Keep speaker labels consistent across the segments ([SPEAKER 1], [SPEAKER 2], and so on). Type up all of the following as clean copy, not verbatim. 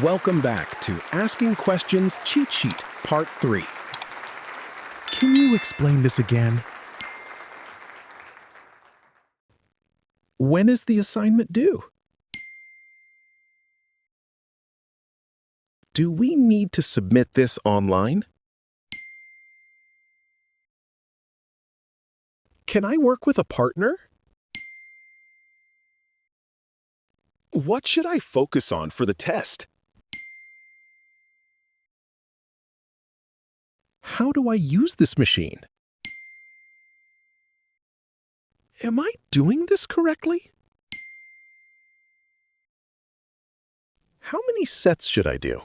[SPEAKER 1] Welcome back to Asking Questions Cheat Sheet, Part 3. Can you explain this again? When is the assignment due? Do we need to submit this online? Can I work with a partner? What should I focus on for the test? How do I use this machine? Am I doing this correctly? How many sets should I do?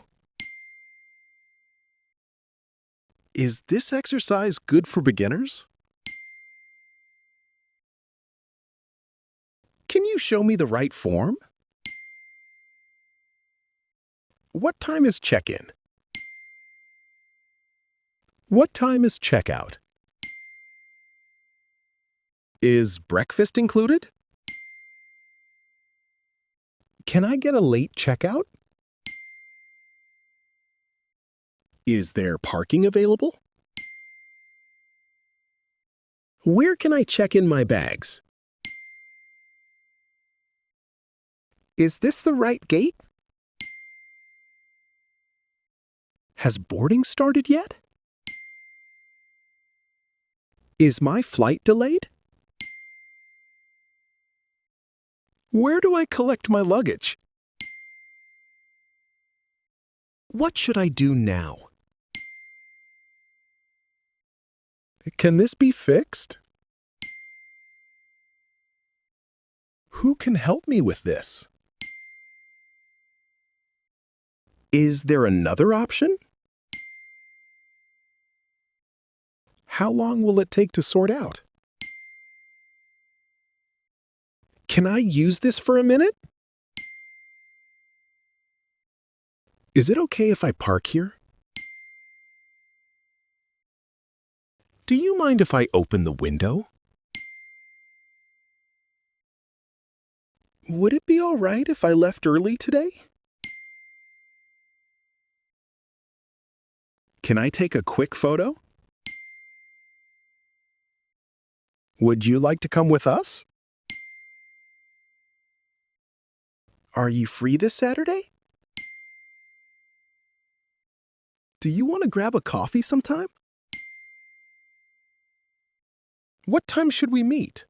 [SPEAKER 1] Is this exercise good for beginners? Can you show me the right form? What time is check-in? What time is checkout? Is breakfast included? Can I get a late checkout? Is there parking available? Where can I check in my bags? Is this the right gate? Has boarding started yet? Is my flight delayed? Where do I collect my luggage? What should I do now? Can this be fixed? Who can help me with this? Is there another option? How long will it take to sort out? Can I use this for a minute? Is it okay if I park here? Do you mind if I open the window? Would it be all right if I left early today? Can I take a quick photo? Would you like to come with us? Are you free this Saturday? Do you want to grab a coffee sometime? What time should we meet?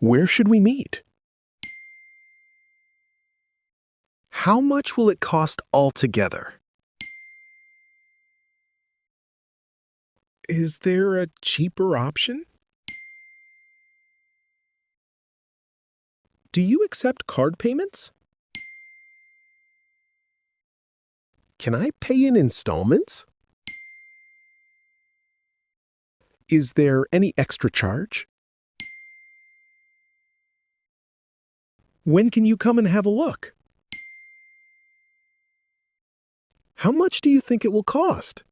[SPEAKER 1] Where should we meet? How much will it cost altogether? Is there a cheaper option? Do you accept card payments? Can I pay in installments? Is there any extra charge? When can you come and have a look? How much do you think it will cost?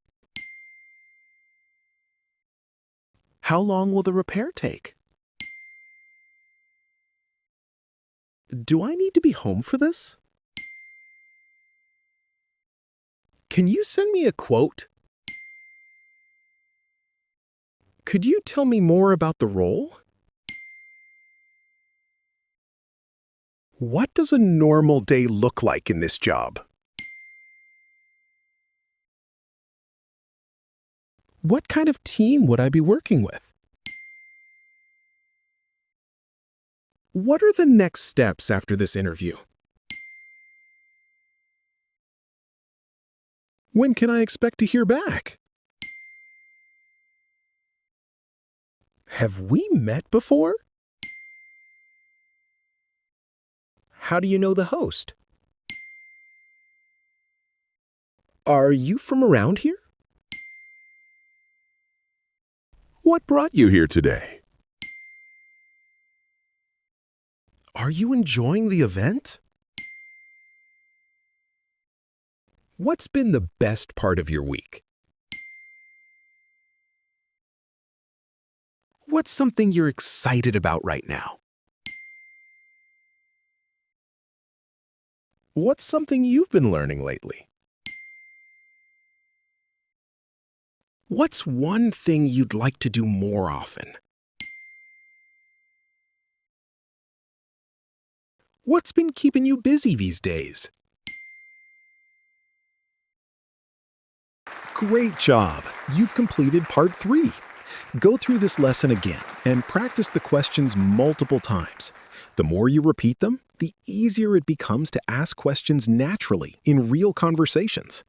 [SPEAKER 1] How long will the repair take? Do I need to be home for this? Can you send me a quote? Could you tell me more about the role? What does a normal day look like in this job? What kind of team would I be working with? What are the next steps after this interview? When can I expect to hear back? Have we met before? How do you know the host? Are you from around here? What brought you here today? Are you enjoying the event? What's been the best part of your week? What's something you're excited about right now? What's something you've been learning lately? What's one thing you'd like to do more often? What's been keeping you busy these days? Great job! You've completed part 3. Go through this lesson again and practice the questions multiple times. The more you repeat them, the easier it becomes to ask questions naturally in real conversations.